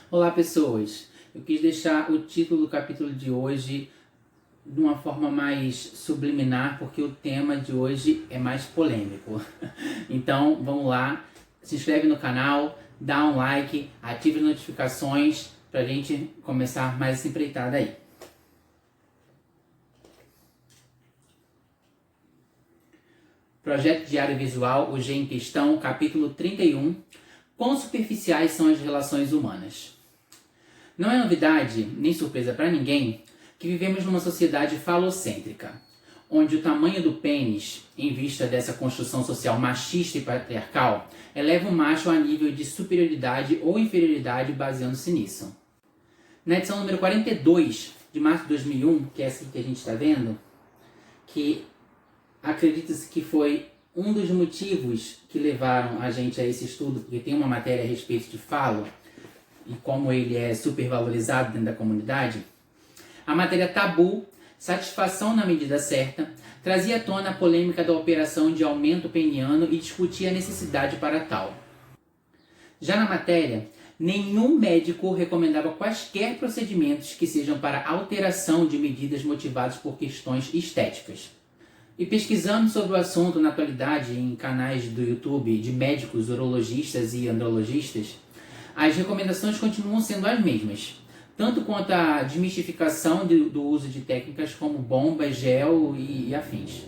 Olá, pessoas! Eu quis deixar o título do capítulo de hoje de uma forma mais subliminar, porque o tema de hoje é mais polêmico. Então, vamos lá, se inscreve no canal, dá um like, ative as notificações para a gente começar mais essa empreitada aí. Projeto Diário Visual, o G em Questão, capítulo 31. Quão superficiais são as relações humanas? Não é novidade, nem surpresa para ninguém, que vivemos numa sociedade falocêntrica, onde o tamanho do pênis, em vista dessa construção social machista e patriarcal, eleva o macho a nível de superioridade ou inferioridade baseando-se nisso. Na edição número 42 de março de 2001, que é essa que a gente está vendo, que acredita-se que foi um dos motivos que levaram a gente a esse estudo, porque tem uma matéria a respeito de falo, e como ele é supervalorizado dentro da comunidade, a matéria Tabu, Satisfação na Medida Certa, trazia à tona a polêmica da operação de aumento peniano e discutia a necessidade para tal. Já na matéria, nenhum médico recomendava quaisquer procedimentos que sejam para alteração de medidas motivadas por questões estéticas. E pesquisando sobre o assunto na atualidade em canais do YouTube de médicos urologistas e andrologistas, as recomendações continuam sendo as mesmas, tanto quanto a desmistificação do uso de técnicas como bomba, gel e afins.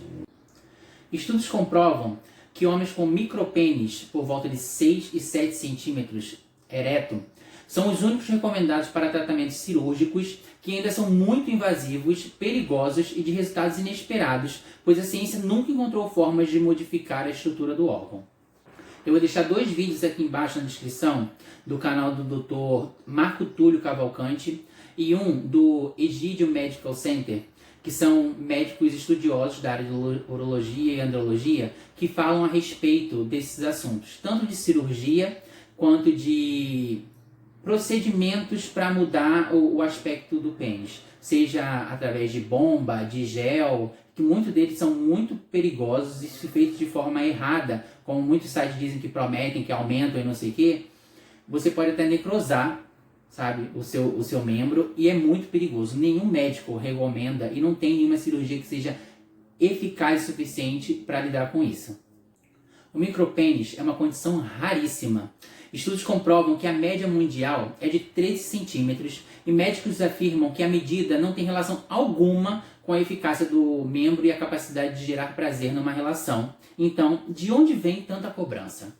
Estudos comprovam que homens com micropênis por volta de 6 e 7 centímetros ereto são os únicos recomendados para tratamentos cirúrgicos que ainda são muito invasivos, perigosos e de resultados inesperados, pois a ciência nunca encontrou formas de modificar a estrutura do órgão. Eu vou deixar 2 vídeos aqui embaixo na descrição do canal do Dr. Marco Túlio Cavalcante e um do Egidio Medical Center, que são médicos estudiosos da área de urologia e andrologia que falam a respeito desses assuntos, tanto de cirurgia quanto de procedimentos para mudar o aspecto do pênis, seja através de bomba, de gel, que muitos deles são muito perigosos e se feitos de forma errada, como muitos sites dizem que prometem, que aumentam e não sei o que, você pode até necrosar, sabe, o seu membro, e é muito perigoso. Nenhum médico recomenda e não tem nenhuma cirurgia que seja eficaz o suficiente para lidar com isso. O micropênis é uma condição raríssima. Estudos comprovam que a média mundial é de 13 centímetros e médicos afirmam que a medida não tem relação alguma com a eficácia do membro e a capacidade de gerar prazer numa relação. Então, de onde vem tanta cobrança?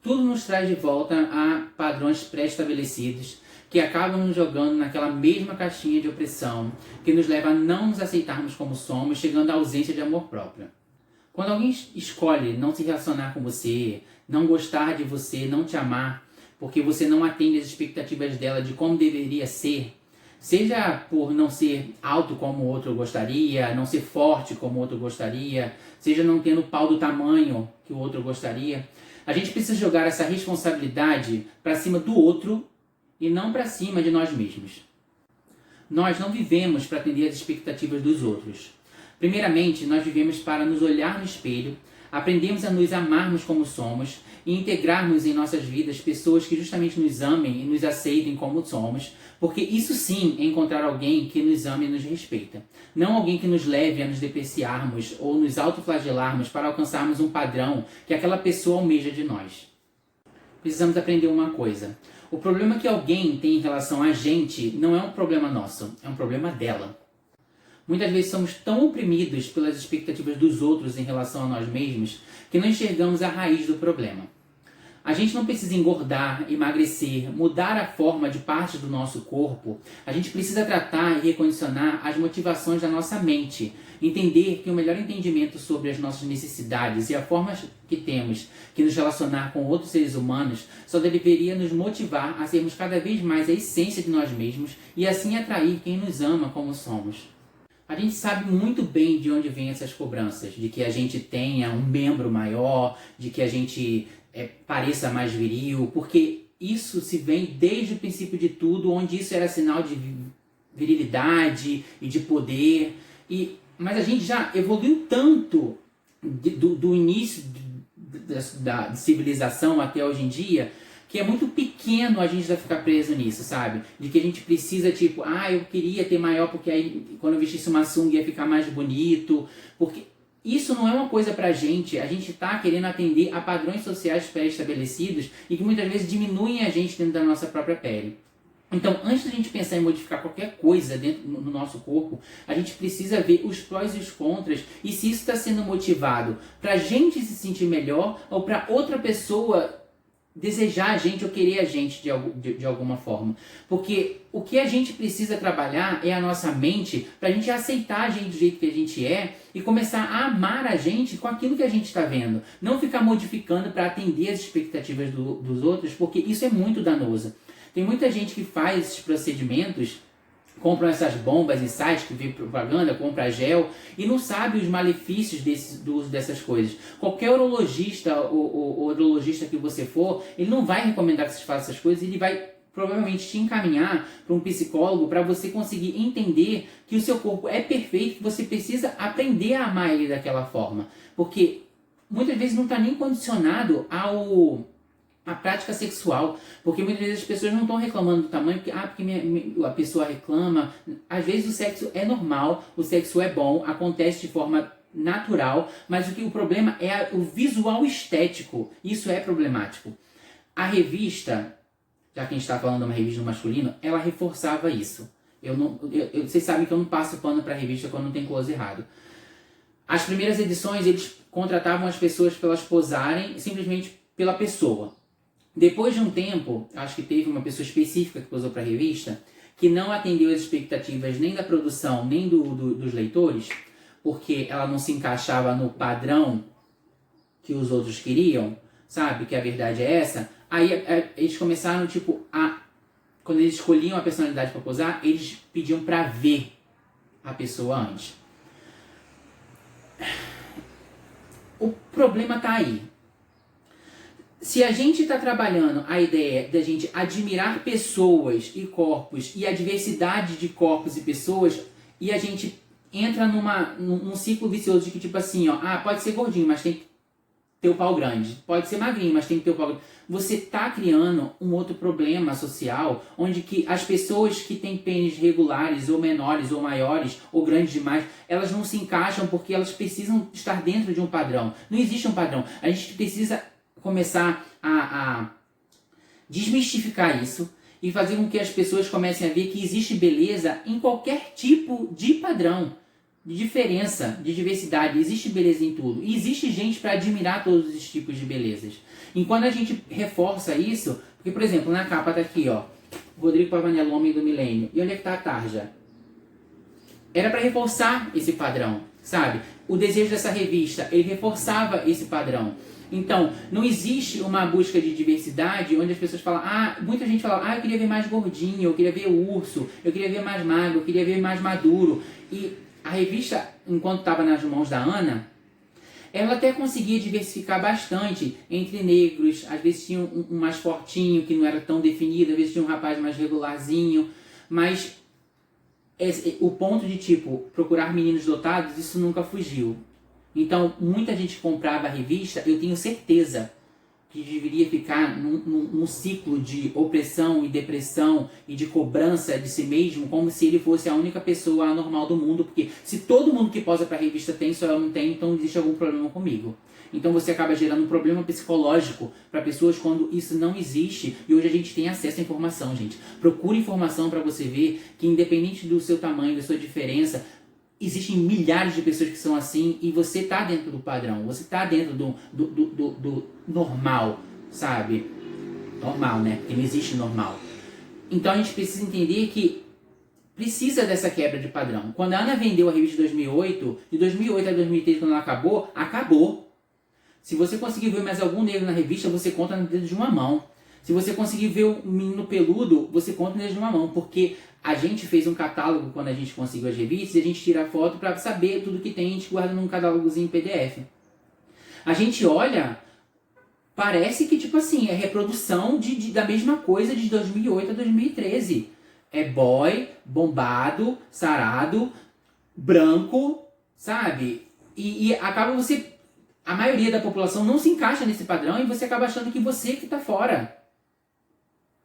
Tudo nos traz de volta a padrões pré-estabelecidos que acabam nos jogando naquela mesma caixinha de opressão que nos leva a não nos aceitarmos como somos, chegando à ausência de amor próprio. Quando alguém escolhe não se relacionar com você, não gostar de você, não te amar, porque você não atende às expectativas dela de como deveria ser, seja por não ser alto como o outro gostaria, não ser forte como o outro gostaria, seja não tendo pau do tamanho que o outro gostaria, a gente precisa jogar essa responsabilidade para cima do outro e não para cima de nós mesmos. Nós não vivemos para atender às expectativas dos outros. Primeiramente, nós vivemos para nos olhar no espelho, aprendemos a nos amarmos como somos e integrarmos em nossas vidas pessoas que justamente nos amem e nos aceitem como somos, porque isso sim é encontrar alguém que nos ame e nos respeita. Não alguém que nos leve a nos depreciarmos ou nos autoflagelarmos para alcançarmos um padrão que aquela pessoa almeja de nós. Precisamos aprender uma coisa. O problema que alguém tem em relação a gente não é um problema nosso, é um problema dela. Muitas vezes somos tão oprimidos pelas expectativas dos outros em relação a nós mesmos que não enxergamos a raiz do problema. A gente não precisa engordar, emagrecer, mudar a forma de partes do nosso corpo. A gente precisa tratar e recondicionar as motivações da nossa mente. Entender que o melhor entendimento sobre as nossas necessidades e a forma que temos que nos relacionar com outros seres humanos só deveria nos motivar a sermos cada vez mais a essência de nós mesmos e assim atrair quem nos ama como somos. A gente sabe muito bem de onde vêm essas cobranças, de que a gente tenha um membro maior, de que a gente pareça mais viril, porque isso se vem desde o princípio de tudo, onde isso era sinal de virilidade e de poder. Mas a gente já evoluiu tanto do início da civilização até hoje em dia, que é muito pequeno a gente já ficar preso nisso, sabe? De que a gente precisa, tipo, eu queria ter maior porque aí quando eu vestisse uma sunga ia ficar mais bonito, porque isso não é uma coisa pra gente. A gente tá querendo atender a padrões sociais pré-estabelecidos e que muitas vezes diminuem a gente dentro da nossa própria pele. Então, antes da gente pensar em modificar qualquer coisa dentro no nosso corpo, a gente precisa ver os prós e os contras e se isso está sendo motivado para a gente se sentir melhor ou para outra pessoa desejar a gente ou querer a gente de alguma forma. Porque o que a gente precisa trabalhar é a nossa mente para a gente aceitar a gente do jeito que a gente é e começar a amar a gente com aquilo que a gente está vendo. Não ficar modificando para atender as expectativas dos outros, porque isso é muito danoso. Tem muita gente que faz esses procedimentos, compram essas bombas e sites que vê propaganda, compra gel e não sabe os malefícios do uso dessas coisas. Qualquer urologista ou urologista que você for, ele não vai recomendar que você faça essas coisas, ele vai provavelmente te encaminhar para um psicólogo para você conseguir entender que o seu corpo é perfeito, que você precisa aprender a amar ele daquela forma. Porque muitas vezes não está nem condicionado a prática sexual, porque muitas vezes as pessoas não estão reclamando do tamanho, porque a pessoa reclama. Às vezes o sexo é normal, o sexo é bom, acontece de forma natural, mas o problema é o visual estético. Isso é problemático. A revista, já que a gente está falando de uma revista masculina, ela reforçava isso. Vocês sabem que eu não passo pano para a revista quando não tem close errado. As primeiras edições, eles contratavam as pessoas para elas posarem simplesmente pela pessoa. Depois de um tempo, acho que teve uma pessoa específica que posou para a revista, que não atendeu as expectativas nem da produção, nem dos leitores, porque ela não se encaixava no padrão que os outros queriam, sabe? Que a verdade é essa. Aí eles começaram, quando eles escolhiam a personalidade para posar, eles pediam para ver a pessoa antes. O problema tá aí. Se a gente está trabalhando a ideia da gente admirar pessoas e corpos e a diversidade de corpos e pessoas, e a gente entra num ciclo vicioso de que pode ser gordinho, mas tem que ter o pau grande. Pode ser magrinho, mas tem que ter o pau grande. Você está criando um outro problema social, onde que as pessoas que têm pênis regulares, ou menores, ou maiores, ou grandes demais, elas não se encaixam porque elas precisam estar dentro de um padrão. Não existe um padrão. A gente precisa começar a desmistificar isso e fazer com que as pessoas comecem a ver que existe beleza em qualquer tipo de padrão, de diferença, de diversidade. Existe beleza em tudo. E existe gente para admirar todos os tipos de belezas. E quando a gente reforça isso, porque, por exemplo, na capa tá aqui, ó, Rodrigo Pavanello, Homem do Milênio. E onde é que tá a Tarja? Era para reforçar esse padrão, sabe? O desejo dessa revista, ele reforçava esse padrão. Então, não existe uma busca de diversidade onde as pessoas falam, muita gente fala, eu queria ver mais gordinho, eu queria ver urso, eu queria ver mais magro, eu queria ver mais maduro. E a revista, enquanto estava nas mãos da Ana, ela até conseguia diversificar bastante entre negros, às vezes tinha um mais fortinho, que não era tão definido, às vezes tinha um rapaz mais regularzinho, mas o ponto de, procurar meninos dotados, isso nunca fugiu. Então, muita gente comprava a revista, eu tenho certeza que deveria ficar num ciclo de opressão e depressão e de cobrança de si mesmo, como se ele fosse a única pessoa anormal do mundo, porque se todo mundo que posa para a revista tem, só eu não tenho, então existe algum problema comigo. Então você acaba gerando um problema psicológico para pessoas quando isso não existe, e hoje a gente tem acesso à informação, gente. Procure informação para você ver que independente do seu tamanho, da sua diferença, existem milhares de pessoas que são assim e você está dentro do padrão, você está dentro do normal, sabe? Normal, né? Porque não existe normal. Então a gente precisa entender que precisa dessa quebra de padrão. Quando a Ana vendeu a revista de 2008, de 2008 a 2013, quando ela acabou, acabou. Se você conseguir ver mais algum negro na revista, você conta no dedo de uma mão. Se você conseguir ver um menino peludo, você conta no dedo de uma mão, porque a gente fez um catálogo quando a gente conseguiu as revistas, e a gente tira a foto para saber tudo que tem, a gente guarda num catálogozinho PDF. A gente olha, parece que é reprodução da mesma coisa de 2008 a 2013. É boy, bombado, sarado, branco, sabe? E acaba a maioria da população não se encaixa nesse padrão e você acaba achando que você que tá fora.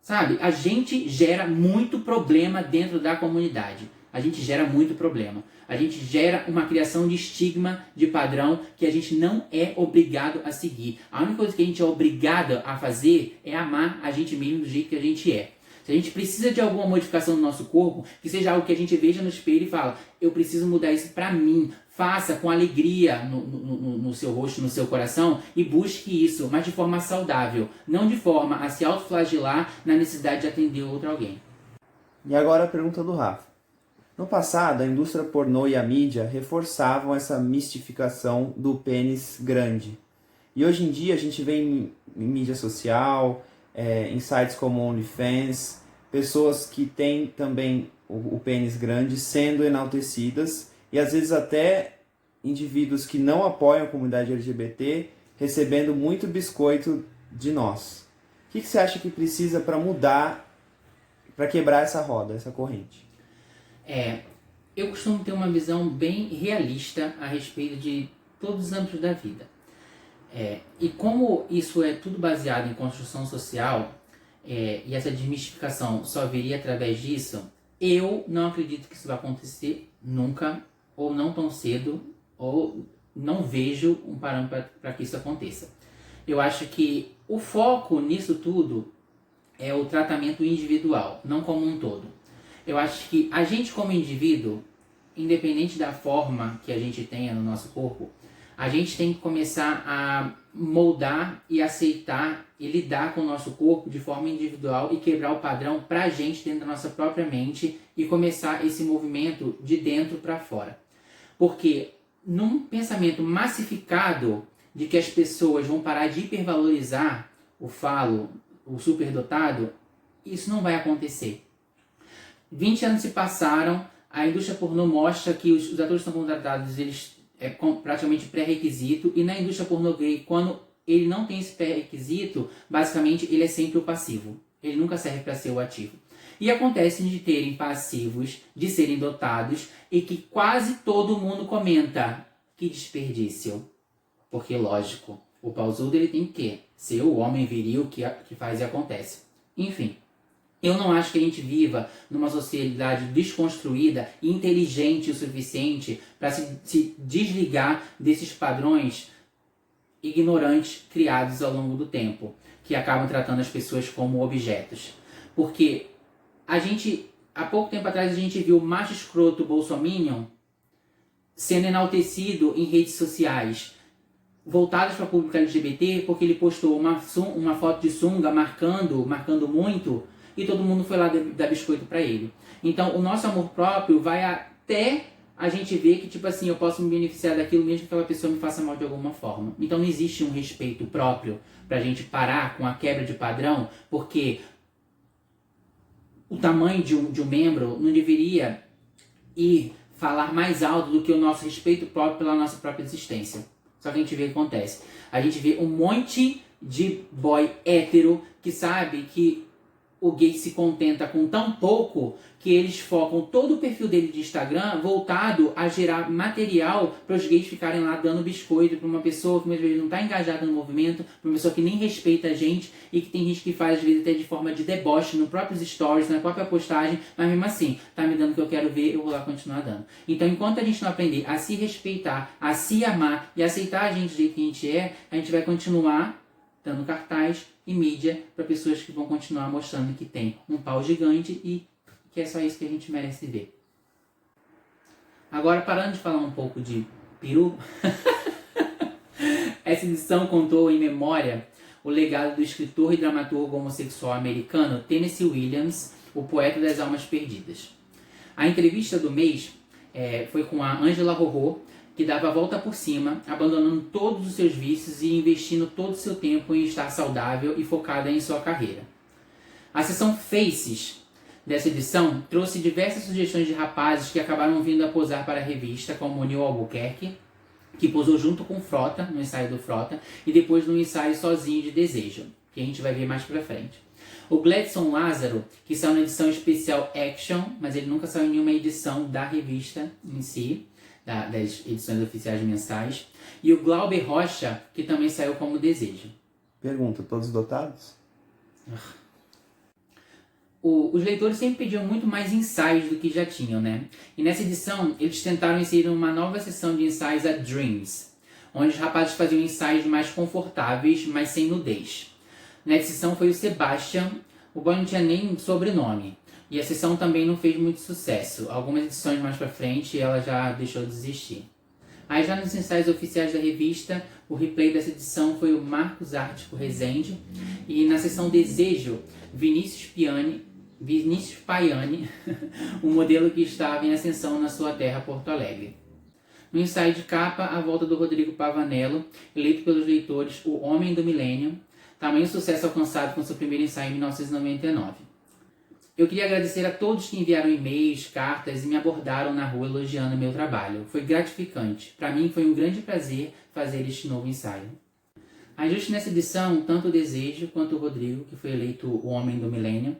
Sabe? A gente gera muito problema dentro da comunidade. A gente gera muito problema. A gente gera uma criação de estigma, de padrão, que a gente não é obrigado a seguir. A única coisa que a gente é obrigado a fazer é amar a gente mesmo do jeito que a gente é. Se a gente precisa de alguma modificação no nosso corpo, que seja algo que a gente veja no espelho e fala, eu preciso mudar isso pra mim. Faça com alegria no seu rosto, no seu coração e busque isso, mas de forma saudável, não de forma a se autoflagelar na necessidade de atender outro alguém. E agora a pergunta do Rafa. No passado, a indústria pornô e a mídia reforçavam essa mistificação do pênis grande. E hoje em dia a gente vê em mídia social, em sites como OnlyFans, pessoas que têm também o pênis grande sendo enaltecidas e às vezes até indivíduos que não apoiam a comunidade LGBT recebendo muito biscoito de nós. O que você acha que precisa para mudar, para quebrar essa roda, essa corrente? Eu costumo ter uma visão bem realista a respeito de todos os âmbitos da vida. E como isso é tudo baseado em construção social, e essa desmistificação só viria através disso, eu não acredito que isso vai acontecer nunca, ou não tão cedo, ou não vejo um parâmetro para que isso aconteça. Eu acho que o foco nisso tudo é o tratamento individual, não como um todo. Eu acho que a gente como indivíduo, independente da forma que a gente tenha no nosso corpo, a gente tem que começar a moldar e aceitar e lidar com o nosso corpo de forma individual e quebrar o padrão pra gente dentro da nossa própria mente e começar esse movimento de dentro para fora. Porque num pensamento massificado de que as pessoas vão parar de hipervalorizar o falo, o superdotado, isso não vai acontecer. 20 anos se passaram, a indústria pornô mostra que os atores que são contratados, eles praticamente pré-requisito, e na indústria pornô gay, quando ele não tem esse pré-requisito, basicamente ele é sempre o passivo. Ele nunca serve para ser o ativo. E acontece de terem passivos, de serem dotados, e que quase todo mundo comenta, que desperdício. Porque, lógico, o pausudo ele tem que ser o homem viril que faz e acontece. Enfim. Eu não acho que a gente viva numa sociedade desconstruída e inteligente o suficiente para se desligar desses padrões ignorantes criados ao longo do tempo, que acabam tratando as pessoas como objetos. Porque há pouco tempo atrás, a gente viu o macho escroto bolsominion sendo enaltecido em redes sociais, voltadas para o público LGBT, porque ele postou uma foto de sunga marcando muito, e todo mundo foi lá dar biscoito pra ele. Então, o nosso amor próprio vai até a gente ver que, tipo assim, eu posso me beneficiar daquilo mesmo que aquela pessoa me faça mal de alguma forma. Então, não existe um respeito próprio pra gente parar com a quebra de padrão, porque o tamanho de um membro não deveria ir falar mais alto do que o nosso respeito próprio pela nossa própria existência. Só que a gente vê o que acontece. A gente vê um monte de boy hétero que sabe que o gay se contenta com tão pouco que eles focam todo o perfil dele de Instagram voltado a gerar material para os gays ficarem lá dando biscoito para uma pessoa que muitas vezes não está engajada no movimento, para uma pessoa que nem respeita a gente e que tem gente que faz às vezes até de forma de deboche nos próprios stories, na própria postagem, mas mesmo assim, tá me dando o que eu quero ver, eu vou lá continuar dando. Então, enquanto a gente não aprender a se respeitar, a se amar e aceitar a gente do jeito que a gente é, a gente vai continuar dando cartaz e mídia para pessoas que vão continuar mostrando que tem um pau gigante e que é só isso que a gente merece ver. Agora, parando de falar um pouco de peru, essa edição contou em memória o legado do escritor e dramaturgo homossexual americano Tennessee Williams, o poeta das almas perdidas. A entrevista do mês foi com a Angela Rorô, que dava a volta por cima, abandonando todos os seus vícios e investindo todo o seu tempo em estar saudável e focada em sua carreira. A seção Faces dessa edição trouxe diversas sugestões de rapazes que acabaram vindo a posar para a revista, como o Neil Albuquerque, que posou junto com o Frota, no ensaio do Frota, e depois no ensaio sozinho de Desejo, que a gente vai ver mais pra frente. O Gladson Lázaro, que saiu na edição especial Action, mas ele nunca saiu em nenhuma edição da revista em si, das edições oficiais mensais. E o Glauber Rocha, que também saiu como Desejo. Pergunta, todos dotados? os leitores sempre pediam muito mais ensaios do que já tinham, né? E nessa edição, eles tentaram inserir uma nova seção de ensaios a Dreams, onde os rapazes faziam ensaios mais confortáveis, mas sem nudez. Nessa edição foi o Sebastian, o boy não tinha nem sobrenome. E a sessão também não fez muito sucesso. Algumas edições mais pra frente ela já deixou de existir. Aí já nos ensaios oficiais da revista, o replay dessa edição foi o Marcos Ártico Rezende. E na sessão Desejo, Vinícius Paiani, o modelo que estava em ascensão na sua terra, Porto Alegre. No ensaio de capa, a volta do Rodrigo Pavanello, eleito pelos leitores o Homem do Milênio, tamanho sucesso alcançado com seu primeiro ensaio em 1999. Eu queria agradecer a todos que enviaram e-mails, cartas e me abordaram na rua elogiando meu trabalho. Foi gratificante. Para mim foi um grande prazer fazer este novo ensaio. Aí justo nessa edição, tanto o Desejo quanto o Rodrigo, que foi eleito o Homem do Milênio,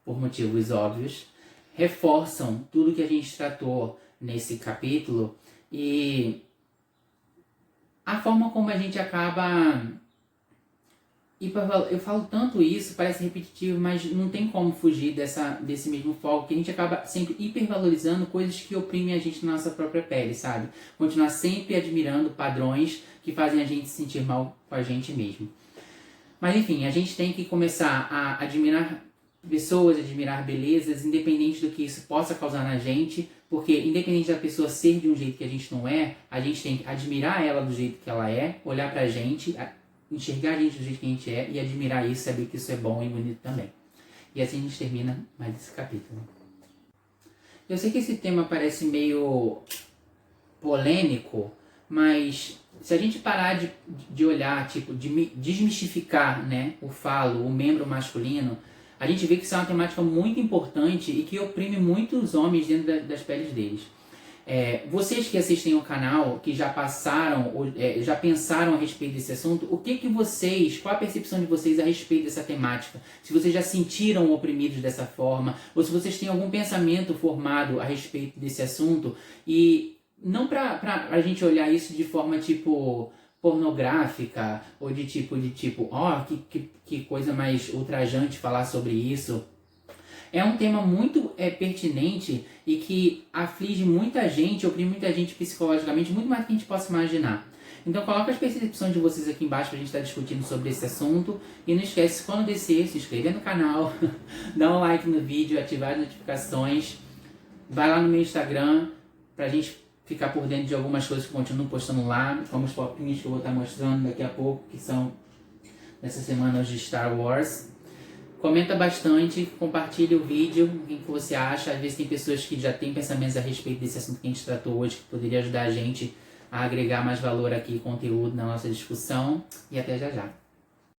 por motivos óbvios, reforçam tudo que a gente tratou nesse capítulo e a forma como a gente acaba... Eu falo tanto isso, parece repetitivo, mas não tem como fugir desse mesmo foco, que a gente acaba sempre hipervalorizando coisas que oprimem a gente na nossa própria pele, sabe? Continuar sempre admirando padrões que fazem a gente se sentir mal com a gente mesmo. Mas enfim, a gente tem que começar a admirar pessoas, admirar belezas, independente do que isso possa causar na gente, porque independente da pessoa ser de um jeito que a gente não é, a gente tem que admirar ela do jeito que ela é, olhar pra gente, enxergar a gente do jeito que a gente é e admirar isso, saber que isso é bom e bonito também. E assim a gente termina mais esse capítulo. Eu sei que esse tema parece meio polêmico, mas se a gente parar de olhar, tipo, de desmistificar, né, o falo, o membro masculino, a gente vê que isso é uma temática muito importante e que oprime muitos homens dentro das peles deles. Vocês que assistem o canal, que já passaram, já pensaram a respeito desse assunto, qual a percepção de vocês a respeito dessa temática? Se vocês já sentiram oprimidos dessa forma, ou se vocês têm algum pensamento formado a respeito desse assunto, e não pra a gente olhar isso de forma tipo pornográfica, ou de tipo, que coisa mais ultrajante falar sobre isso. É um tema muito pertinente e que aflige muita gente, oprime muita gente psicologicamente, muito mais do que a gente possa imaginar. Então coloca as percepções de vocês aqui embaixo pra gente estar discutindo sobre esse assunto. E não esquece, quando descer, se inscrever no canal, dar um like no vídeo, ativar as notificações. Vai lá no meu Instagram pra gente ficar por dentro de algumas coisas que eu continuo postando lá, como os popinhos que eu vou estar mostrando daqui a pouco, que são dessa semana os de Star Wars. Comenta bastante, compartilha o vídeo, o que você acha. Às vezes tem pessoas que já têm pensamentos a respeito desse assunto que a gente tratou hoje, que poderia ajudar a gente a agregar mais valor aqui, conteúdo na nossa discussão. E até já já.